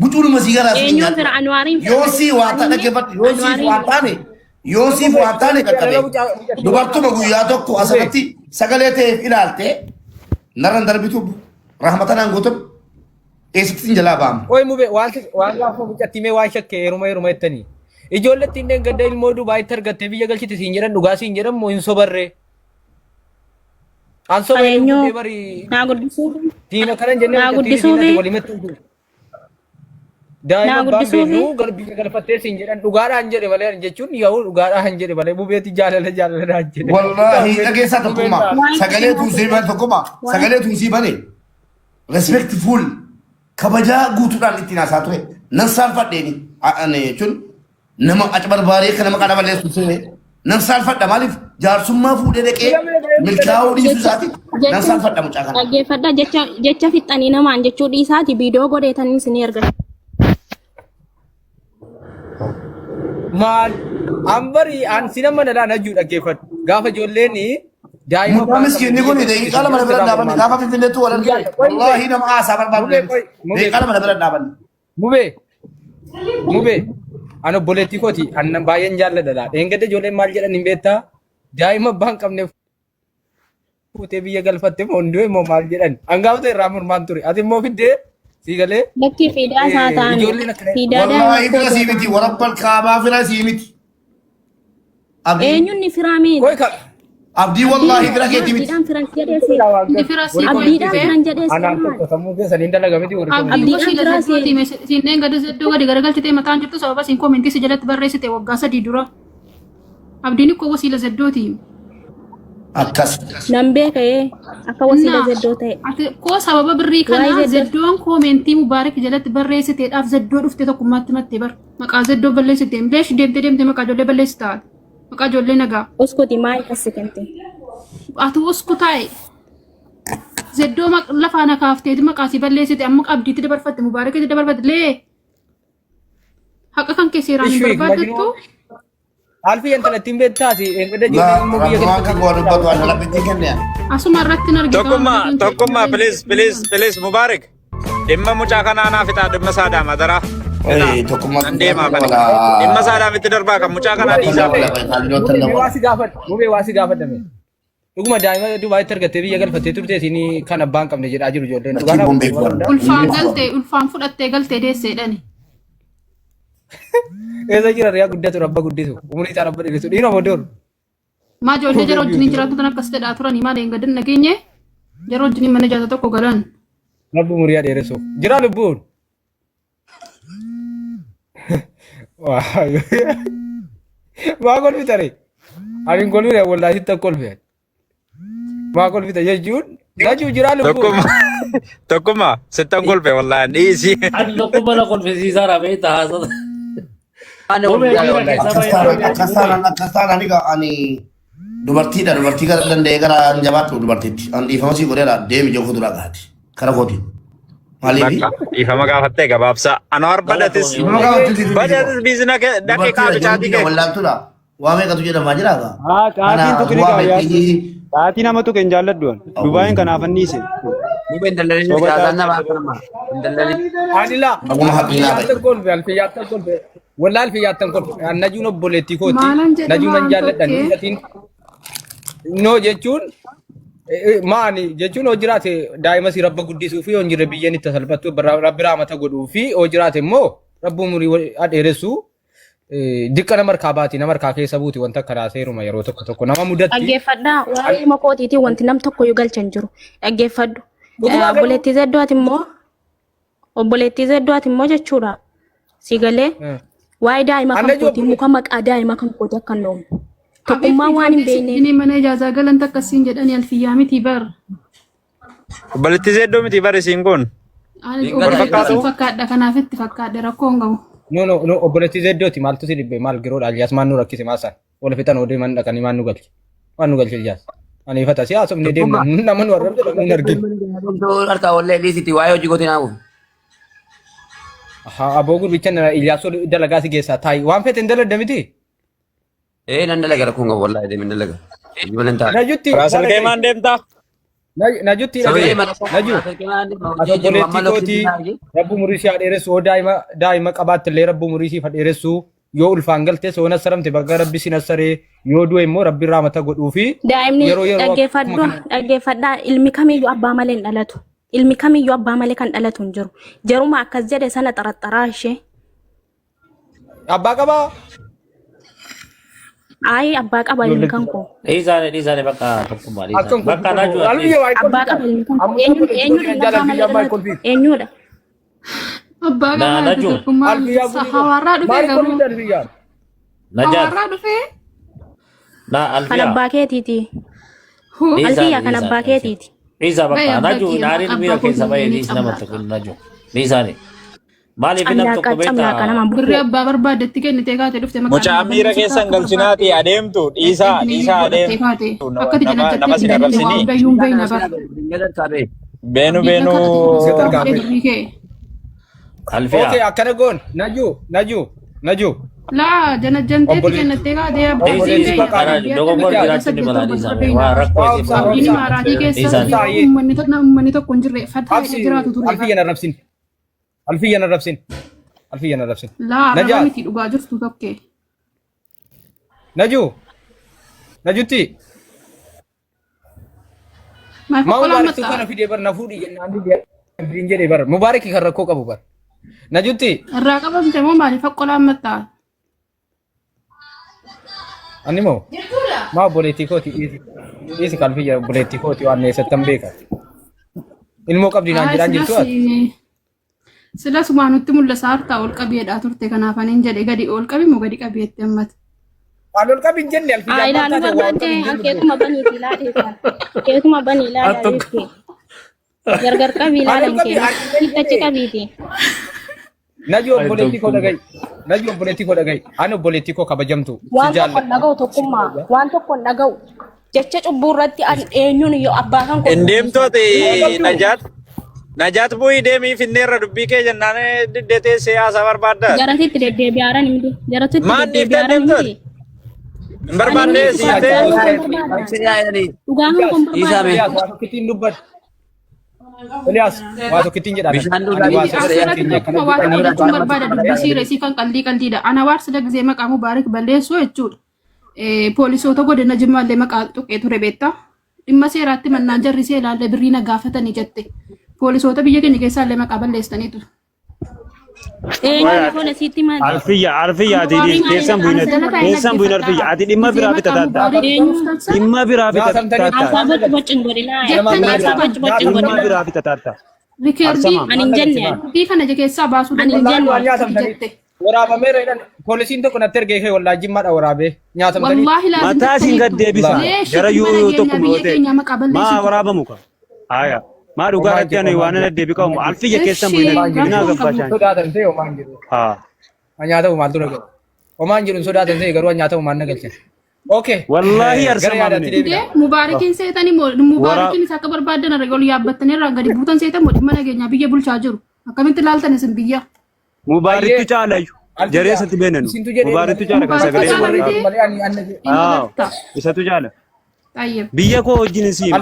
bucul masigara Eenyuun fira Anwaariin fira. yosi wanta dhaggeeffadhu yoosiif waan taane qaqqabe dubartuma guyyaa tokko asirratti sagalee ta'eef ilaalte narran darbitu rahmatanaan guutuun eessatti jalaa ba'amu. Oy mube waan gaafa mucattimee waan shakkee yeruma jettanii. Ijoolletti inni gadda ilmoo Dubaayitti argattee biyya galchite siin jedhan dhugaa siin jedhan moo hin sobarree? An sobarree guddee bari. Naa guddisuu. Diina kanan jennee diinatti walitti himu. Daa'ima baabbeenu biyya galfattee siin jedhan dhugaadhaan jedhe malee jechuun yoo dhugaadhaan jedhe malee bubeetti jaaladhaan jedhe. Wallaahi dhageessaa tokkummaa sagalee tuusii bane tokkummaa sagalee tuusii bane respectful kabajaa guutuudhaan ittiin haasaa ture nan saalfadheeni jechuun nama achi barbaadee kan nama qara balleessu ture nan saalfadha maaliif jaarsummaa fuudhee dhaqee milkaa'uu dhiisuu isaati nan saalfadha mucaa kana. Dhaggeeffadha jecha fixanii namaan jechuu dhiisaati viidiyoo godheetanii isin ergan. Maal ambari an sinama na dhaan hajjuu dhaggeeffadhu gaafa ijoolleen daa'ima mucaa miskiinni kun deeqiiqaa lama bira dhaabanne gaafa finfinneetti wal argine wallaahi nama haasaa barbaadu deeqiiqaa lama bira dhaabanne. Mube an obboleettii kooti an baay'een jaalladha dheengadda ijoolleen maal jedhan hin beektaa daa'ima abbaan qabne fuutee biyya galfatte moo hundee moo maal jedhan an gaafa irraa mormaan ture ati immoo fiddee Sigale? Bakki fiidaa isaa ta'an. Wallahi fira siimiti warabbal kaabaa fira siimiti. Eenyuun ni firaa miti. Abdii wallahi fira keetii miti. Abdiidhaan firan jedheesi. Abdiidhaan firan jedheesi. Anaan tokko sammuu keessanii dalagamiti warri kamuu. Abdiidhaan firaa seeti. Siineen gadi iddoo gadi garagalchitee mataan jirtu sababa siin koomentii si jalatti barreessite waggaa 3 dura. Abdiin koo wasiila zeddooti. Akkas. Nan beekee akka wasiila zeddoo ta'e. Koo sababa birrii kana zeddoon koomentii mubaarak jalatti barreessiteedhaaf zeddoo dhufte tokkummaatti mattee bar. Maqaa zeddoo balleessite. Beesh deemte maqaa ijoollee balleessitaat. Maqaa ijoollee nagaa. Uskuti maal kassikante? Ati usku taa'e. Zeddoo lafaa na kaafteeti maqaa si balleessite amma abdiitti dabarfatte mubaarakitti dabarfatte lee. Haqa kan keesseeraan hin barbaaddattu. Alfi yang telah timbet tadi, yang ada juga mobil yang kita buat adalah pentingkan ya. Asuma arratti nargita. Tokkummaa, please Mubarak. Dhimma mucaa kanaa fitaa dhimma saadhaa madara. Tokkummaa. Andeemaa kana. Dhimma saadhaa itti darbaa kan mucaa kanaa dhiisaa ta'e. Mubee waasi gaafadhame. Dhuguma daa'ima Dubaayitti argattee biyya galfattee turte isin kan abbaan qabne jedhaa jiru ijoolleen. Ulfaan fudhattee galtee deesseedhani. Esa jira riyaa guddatu rabba guddisu umurii isaa rabba dheeressu dhiira booddoon. Maa ijoollee jara wajjin jiraatu tan akkas ta'edhaa turanii maal hin gadin nageenye jara wajjin mana jaata tokko galan. Rabbi umuriyaa dheeressu jira lubbuun. Maa kolfita re ani kolfita wallaahi sitta kolfe. Maa kolfita jechuun jechuu jira lubbuun. Tokkummaa sittan kolfe wallaahi dhiisi. Ani tokkummaa na kolfisiisaa rabee taasisa. Akkastaan ani dubartiidha dubartii gara danda'ee gara jabaatu dubartiitti an dhiifama sii godheera deemi joofu dura gaati kara kooti maaliif dhiifama gaafattee gabaabsaa anwar badatis biizina daqiiqaa bichaatii kee wallaaltuudha waa meeqatu jedhamaa jira qaatiin tuqni qaatii nama tuqe hin jaalladhu Dubaayin kanaaf anniise Mubeen daldalin jaalatan nama akkanuma daldalin Adila akkuma haqinaa ta'e kolfe alfiyyaattan kolfe wallahi alfiyyaattan kolfe najuun obboleettii kooti najuun an jaalladhan isatiin no jechuun maani jechuun hoo jiraate daa'ima si rabba guddisuu fi hoo jirre biyyeen itti salphattu rabbi raamata godhuu fi hoo jiraate immoo rabbi umurii adheeressu dikka nama harkaa baati nama harkaa keessa buuti wanta akka raaseeruma yeroo tokko nama mudatti. Dhaggeeffadhaa waa'ee makootiitii wanti nam tokko yoo galchan jiru dhaggeeffadhu. Obboleettii zeddooti immoo jechuudha si galee waa'ee daa'ima kan kooti muka maqaa daa'ima kan kooti akka noomu. Tokkummaa waan hin beekne. Inni mana ijaazaa galan takkasiin jedhanii alfiyyaa miti bar. Obboleettii zeddoo miti bar isiin kun. Fakkaadha kanaaf itti fakkaadha rakkoo hin qabu. No obboleettii zeddooti maaltu si dhibbe maal giroodha aljaas maan nu rakkise maasaan wal fixan odee man dhaqanii maan nu galche aljaas. Ani fata siyaasa inni deemna nama nu arrabde nu argin. Harka wallee dhiisiti waa'ee hojii gootii naamu. Aboo gurbicha Ilyaasoo dalagaa si geessaa taayi waan fete hin daladda miti. Nan dalaga rakkoon qabu wallaahi deemin dalaga. Najutti. Raasal keemaan deemtaa? najutti naju obboleettii kooti rabbu murii haa dheeressu daa'ima qabaattillee rabbu murii siif haa dheeressu yoo ulfaan galtee soona saramte bagga rabbi sin asaree yoo du'e immoo rabbi irraa mata godhuu fi daa'imni dhaggeeffadhaa ilmi kamiyyuu abbaa malee hin dhalatu. Ilmi kamiyyuu abbaa malee kan dhalatu hin jiru. Jaruma akkas jedhe sana xaraxaraa ishee. Abbaa qabaa? Ayi abbaa qaba ilmi kan koo. Dhiisaanii bakka tokkummaa dhiisaanii. Bakka naajuu abbaa qaba ilmi kan koo. Eenyudha abbaa malee dhalatu? Eenyudha? Abbaa qaba tokkummaa. Hawaarraa dhufee garuu. Hawaarraa dhufee. Kan abbaa keetiiti. Alfiyyaa kan abbaa keetiiti. Isa bakka naajuu naariin miira keessa bahee dhiis nama tokko naajuu. Dhiisaanii. Maaliif nam tokko beektaa? Birrii abbaa barbaadetti kennitee kaatee dhufte maqaa. Mucaa miira keessan galchinaati adeemtu dhiisaa adeemtu nama sin arrabsinii. Beenu. Alfiyaa. Okay akkana goon naju. Laa janajjanteetti kennattee kaatee Dhiisi bakka dogoggora jiraachuu ni mala dhiisaanii. Waa rakkoo ibsaa. Inni maaraatii keessa uummanni tokko hin jirre fataa jiraatu ture. Alfiyyan arrabsin. Laa raba miti dhugaa jirtu tokkee. Najutti. Maal Mubaaraktu kana fidee bar na fuudhi jennaan jedhee bar Mubaarak kan rakkoo qabu bar. Najutti. Irraa qabamte moo maaliif qolaan maxxaa? Ani moo? Maa obboleettii kooti dhiisi kalfiyya obboleettii kooti waan eessattan beeka. Ilmoo qabdi naan jedhaan jirtu ati. Sila sumaanutti mul'isa hartaa ol qabeedhaa turte kanaaf ani jedhe gadi ol qabi moo gadi qabeetti ammata. Waan ol qabin jenne alfiyyaa. Ilaalu barbaadde keetuma banii ilaalee keetuma banii ilaalee gargar qabi ilaalan keetti qabiiti. Najuu obboleettii koo dhaga'i. Ani obboleettii koo kabajamtu. Waan tokko dhaga'u tokkummaa waan tokko dhaga'u jecha cubbuu irratti eenyuun yoo abbaa kan Hin deemtooti Najaat bu'ii deemii finneerra dubbii kee jennaan diddeetee siyaasa barbaadda. Jaratitti deddeebi'aaran miti. Jaratitti deddeebi'aaran miti. Hin barbaadne siitee. Dhugaan kun barbaada. Waa tokkittiin dubbadhu. Eliyaas waa tokkittiin jedha. Waan barbaada dubbisii reesii kan qaldiidha. Ana waan sida gisee maqaa Mubaarak balleessuu jechuudha. Poolisoota godina Jimmaallee maqaa tuqee ture beektaa. Dhimma seeraatti mannaan jarrisee ilaalle birrii na gaafatanii jette. Poolisoota biyya keenya keessaa illee maqaa balleessaniitu. Alfiyyaa teessan bu'in alfiyyaa ati dhimma biraa bitataadha. Dhimma biraa bitataadha. Rikeerdii kana keessaa baasuu dandeenye. Waraabamee reedhan poolisiin tokko natti ergee kee wallaa jimmaadha waraabee nyaatamtanii. Mataa isin gad deebisa. Jara yoo tokkuma goote maa waraabamu ka. Haaya. Maa dhugaa irratti ani waan ana deebi qabu alfiyya keessan bu'in binaa gabbashaan. Sodaatan ta'e homaan jedhu. Nyaatamu maaltu dhagahu. Homaan jedhu sodaatan ta'e garuu nyaatamu maal nagalche. Okay. Wallahi arsamamne. Mubaarakiin seetanii Mubaarakiin isa akka barbaadan irra ol yaabbattanii irraa gadi buutan seetan moo dhimma nageenyaa biyya bulchaa jiru. Akkamitti ilaaltan isin biyya? Mubaaraktu caalayu. Jaree isatti beenanu. Mubaaraktu caala kan sagalee. Isatu caala. Biyya koo wajjin isiin.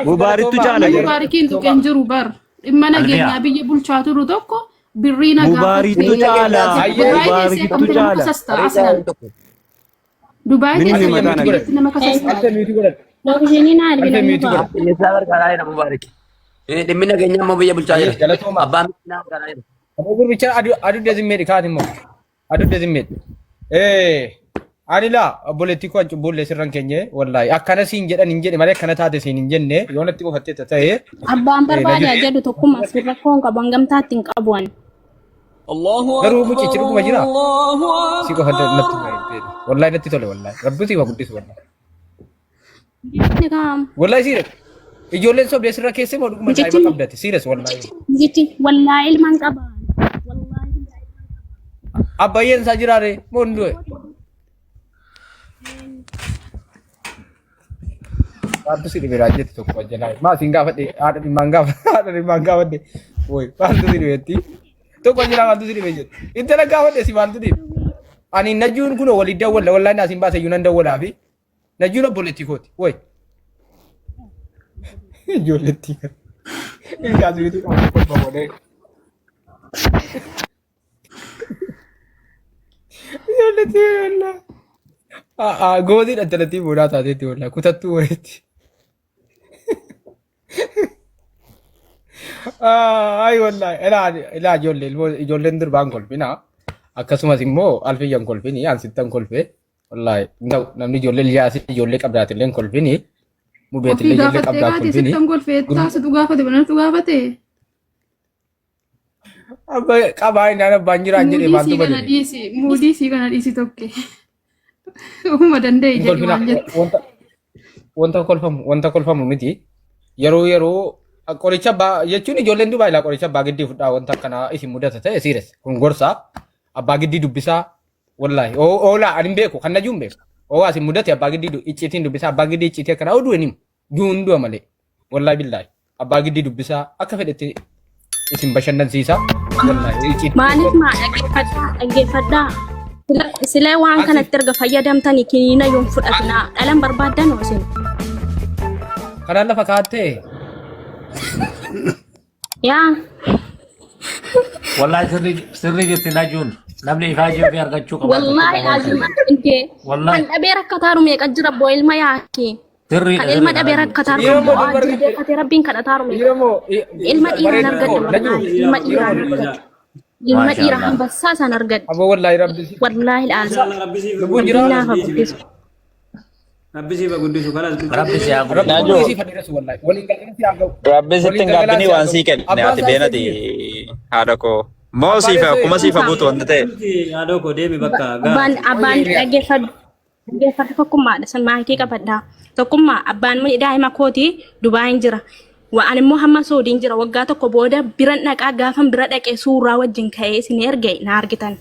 Mubaaraktu caala. Mubaarakiin tuqeen jiru bar. Dhimma nageenyaa biyya bulchaa jiru tokko birrii nagaa. Mubaaraktu caala. Mubaaraktu caala. Dubaay keessatti nama kasastaa. Lookishiniin haali Dhimmi nageenyaa immoo biyya bulchaa jira. Abbaan gurbicha aduu dazimmeedhi kaati immoo. Aduu dazimmeedhi. Ani laa obboleettii koo cubbullee sirran keenye wallaahi akkana siin jedhan hin jedhe malee akkana taate siin hin jenne yoo natti qofattee ta'e. Abbaan barbaadaa jedhu tokkummaa fi rakkoon qaban gamtaatti hin qabuan. Garuu mucichi dhuguma jira. Si qofattee natti wallaahi natti tole wallaahi rabbi si guddisu wallaahi. Wallaahi siire. Ijoolleen sobdee sirra keessee moo dhuguma daa'ima qabdate siires wallaahi. Mucichi wallaahi ilmaan qaba. Abbayyeen isaa jiraare moo hin du'e? Waanti si dhibee raajjetti tokko wajjalaa. Maa siin gaafadhe haadha dhimmaan gaafadhe. Woy maaltu si dhibeetti? Tokko wajjalaa maaltu si dhibee jettu? Intala gaafadhe si maaltu dhibe? Ani najuun kun walii dawwala wallahi naasin baase yunan dawwalaa fi najuun obboleettii kooti. Woy. Ijoolleettii kan. Ilkaas biitu qaba godhee. Ijoolleettii wallahi. Gootii dhantalatti boonaa taateetti wallahi kutattuu wayiitti. Ay wallahi ilaa ijoolleen durbaan kolfinaa. Akkasumas immoo alfiyyan kolfini ansittan kolfe wallahi namni ijoollee liyaasi ijoollee qabdaatillee kolfini mubeetillee ijoollee qabdaa kolfini sittan kolfe taasisu gaafate banatu gaafate abba qabaa inaan abbaan jiraan jedhee maaltu bade muudii si kana dhiisi tokke uma danda'e jedhi maal jette wanta kolfamu miti yeroo qoricha abbaa jechuun ijoolleen duubaa ilaa qoricha abbaa giddii fudhaa wanta akkanaa isin mudata ta'e siires kun gorsaa abbaa giddii dubbisaa wallahi oolaa ani beeku kan najuun beeku oo asin mudate abbaa giddii icciitiin dubbisaa abbaa giddii icciitii akkanaa oduu enim juun du'a malee wallahi billahi abbaa giddii dubbisaa akka fedhetti isin bashannansiisa wallahi icciitii maaliif maa dhaggeeffadhaa silee waan kanatti erga fayyadamtanii kiniina yoon fudhatinaa dhalan barbaadan isin kanaan lafa kaattee yaa wallahi sirri jirti najuun namni ifaa jeefi argachuu qaba wallahi lazima inte kan dhabee rakkataaru meeqa jira boo ilma yaaki kan ilma dhabee rakkataaru boo rabbiin kadhataaru meeqa ilma dhiiraan argadhu ilma dhiiraa hambassaa isaan argadhu abbo wallahi rabbi wallahi lazima lubbuun jira laafa guddisu Rabbi sih guddisu kalas. rabbi si haa rabbi si fadhiiras wallahi waliin galanii si haa ga'u Rabbi sitti hin gabbini waan sii kenne ati beenati haadha koo. Moo siifa akkuma siifa buutu wanta ta'e. Haadha koo deemi bakka. abbaan dhaggeeffadhu tokkummaadha san maakii qabadhaa tokkummaa abbaan daa'ima kooti Dubaayin jira waan immoo hamma Soodiin jira waggaa tokko booda biran dhaqaa gaafan bira dhaqee suuraa wajjin ka'ee isin erge na argitan.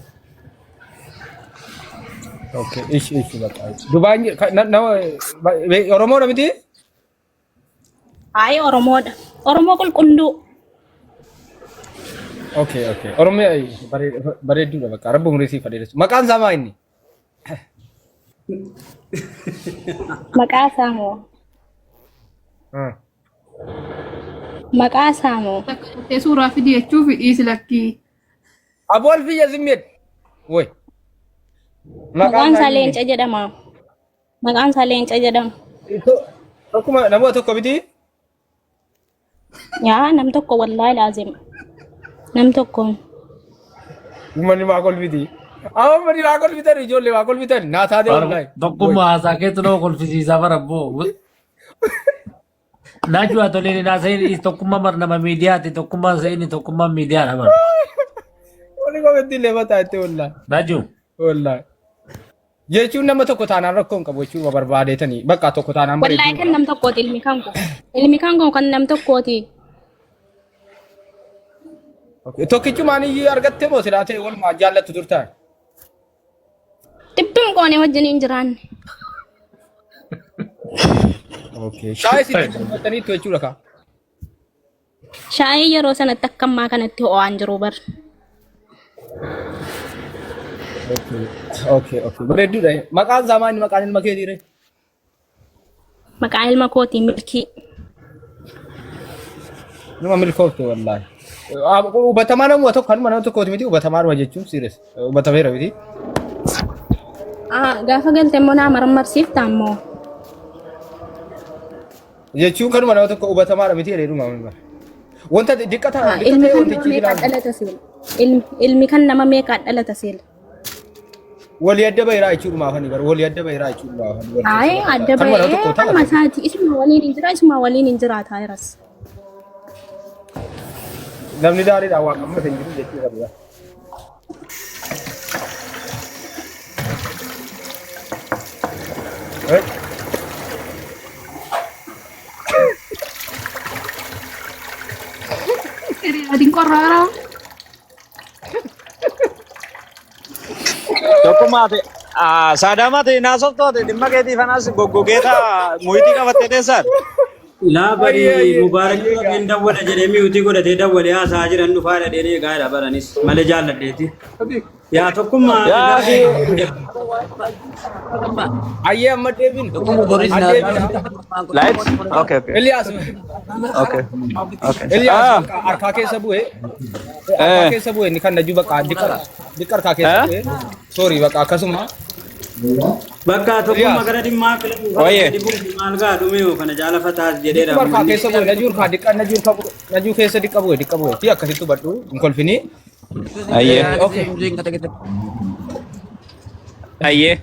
Okay, ishi bakka. Dubaayin Oromoo dha miti? Ay Oromoodha. Oromoo qulqulluu. Okay. Oromoo bareedduudha bakka. Rabbi umurii siif fadhiiras. Maqaan isaa maa inni? Maqaa isaa moo? Maqaa isaa moo? Takkatee suuraa fidi jechuuf dhiisi lakkii. Aboo alfiyya zimmeedha. Woy. Maqaan isaa Leenca jedhama. Maqaan isaa Leenca jedhama. Akkuma namoota tokko miti? Yaa nam tokko wallahi laazim. Nam tokko. Uummanni maa kolfiti? Uummanni maa kolfitan ijoollee maa kolfitan naa taatee wallahi. tokkummaa haasaa keetti nama kolfisiisaa bara boo najuu haa toleen naa sa'in tokkummaa mar nama miidiyaati tokkummaan sa'in tokkummaan miidiyaadha bara wali kometti illee mataa itti wallahi. najuu Wallahi. Jechuun nama tokko taanaan rakkoo hin qabu jechuudha barbaadeetanii bakka tokko taanaan bareedu. Wallahi kan nam tokkooti ilmi kan ko. Ilmi kan ko kan nam tokkooti. Tokkichu maanii argattee moo silaa ta'e walumaa jaallattu turtaan? Dhibbim qoonee wajjin hin jiraanne. Shaayii sitti dubbataniitu jechuudha kaa. Shaayii yeroo sanatti akka ammaa kanatti ho'aan jiru bar. Okay. Bareedduudha. Maqaan isaa maali maqaan ilma keetii ree? Maqaan ilma kootii milkii. Nama milkoofte wallahi. Hubatamaa nama tokko kanuma nama tokkooti miti hubatamaa jechuun siires hubatameera miti. Gaafa galte immoo naa marmarsiifta ammoo. Jechuun kanuma nama tokko hubatamaa miti jedheedhuma mimma. Wanta diqqataa ilmi kan nama meeqaan dhalata seela. Ilmi kan nama meeqaan dhalata seela. Walii adda bahiraa jechuudha maafanii bara walii adda bahiraa jechuudha maafanii. Ay adda bahee kan masaati isuma waliin hin jiraata jiras. Namni daariidha waan qammata hin jiru jechuudha. Adin qorraara. Tokkummaa ta'e saadamaa ta'e naasoftuu ta'e dhimma keetii fanas goggogeeta muhitii qabattee teessaadha. Laa bari mubaarak hin dawwala jedhee mi'uutii godhatee dawwalee haasaa jiran dhufaa dhadheenii gaadha baranis malee jaalladheeti. yaa tokkummaa Ayyee amma deebin. Light? Okay, okay. Elias. Okay. Okay. Elias harkaa keessa bu'e. Harkaa keessa bu'e ni kan najuu bakka diqqar harkaa keessa bu'e. Sorry bakka akkasuma. bakka tokkummaa gara dhimmaa filatu Wayye. maal gaa dhumee kana jaalafataas jedheera Harkaa keessa bu'e najuu harkaa diqqar najuu keessa diqqa bu'e ti akkasitti badhu hin kolfini. Ayyee. Okay. Ayyee.